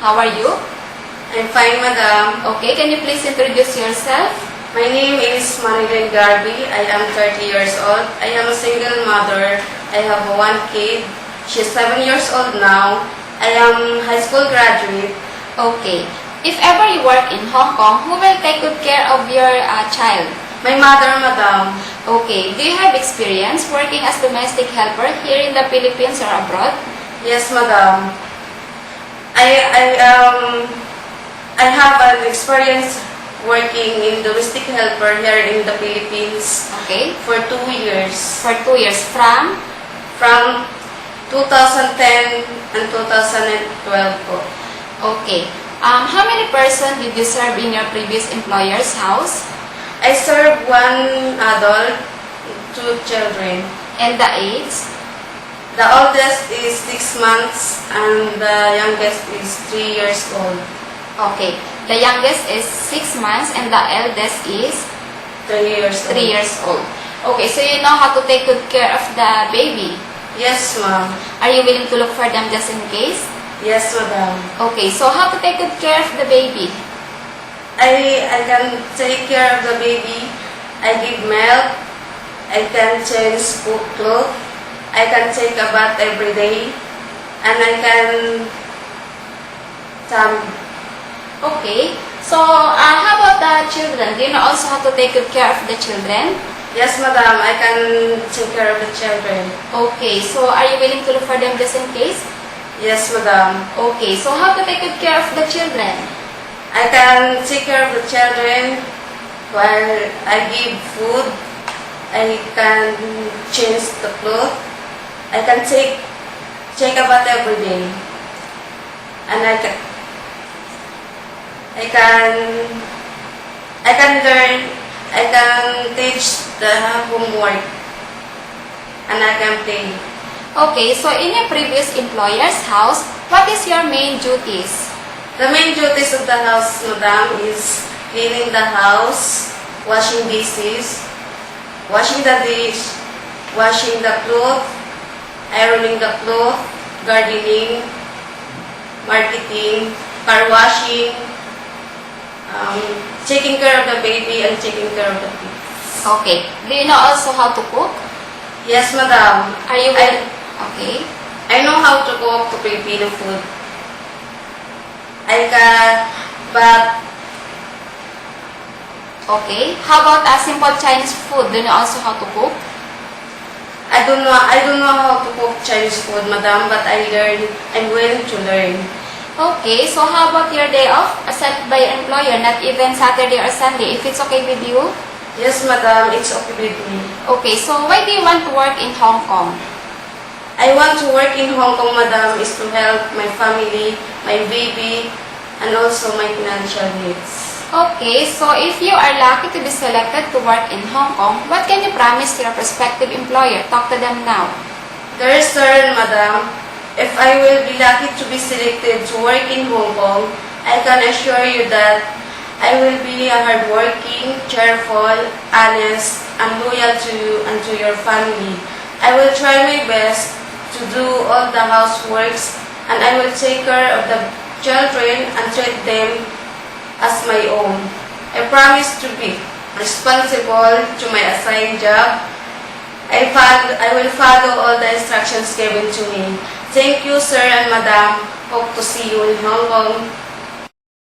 How are you? I'm fine, madam. Okay, can you please introduce yourself? My name is Manilyn Garby. I am 30 years old. I am a single mother. I have one kid. She's 7 years old now. I am high school graduate. Okay. If ever you work in Hong Kong, who will take good care of your child? My mother, madam. Okay. Do you have experience working as domestic helper here in the Philippines or abroad? Yes, madam. I have an experience working in domestic helper here in the Philippines Okay. for 2 years. For 2 years from? From 2010 and 2012 po. Okay. How many person did you serve in your previous employer's house? I serve one adult, 2 children. And the age? The oldest is 6 months and the youngest is 3 years old. Okay. The youngest is 6 months and the eldest is 3 years old. 3 years old. Okay, so you know how to take good care of the baby. Yes, ma'am. Are you willing to look for them just in case? Yes, madam. Okay, so how to take good care of the baby? I can take care of the baby. I give milk. I can change clothes. I can take a bath every day. And I can Okay, so how about the children? Do you know also how to take good care of the children? Yes, madam. I can take care of the children. Okay, so are you willing to look for them just in case? Yes, madam. Okay, so how to take good care of the children? I can take care of the children while I give food. I can change the clothes. I can take a bath every day. And I can learn, I can teach the homework. And I can play. Okay, so in your previous employer's house, what is your main duties? The main duties of the house, madam, is cleaning the house, washing dishes, washing the dish, washing the clothes, ironing the clothes, gardening, marketing, car washing, taking care of the baby and taking care of the kids. Okay, do you know also how to cook? Yes, madam. Are you willing? Okay. I know how to cook Filipino food. Okay. How about a simple Chinese food? Do you know also how to cook? I don't know how to cook Chinese food, madam, but I'm willing to learn. Okay, so how about your day off set by your employer, not even Saturday or Sunday, if it's okay with you? Yes, madam, it's okay with me. Okay, so why do you want to work in Hong Kong? I want to work in Hong Kong, madam, is to help my family, my baby, and also my financial needs. Okay, so if you are lucky to be selected to work in Hong Kong, what can you promise to your prospective employer? Talk to them now. Dear sir, madam, if I will be lucky to be selected to work in Hong Kong, I can assure you that I will be a hardworking, cheerful, honest, and loyal to you and to your family. I will try my best to do all the houseworks, and I will take care of the children and treat them as my own. I promise to be responsible to my assigned job. I will follow all the instructions given to me. Thank you, sir and madam. Hope to see you in Hong Kong.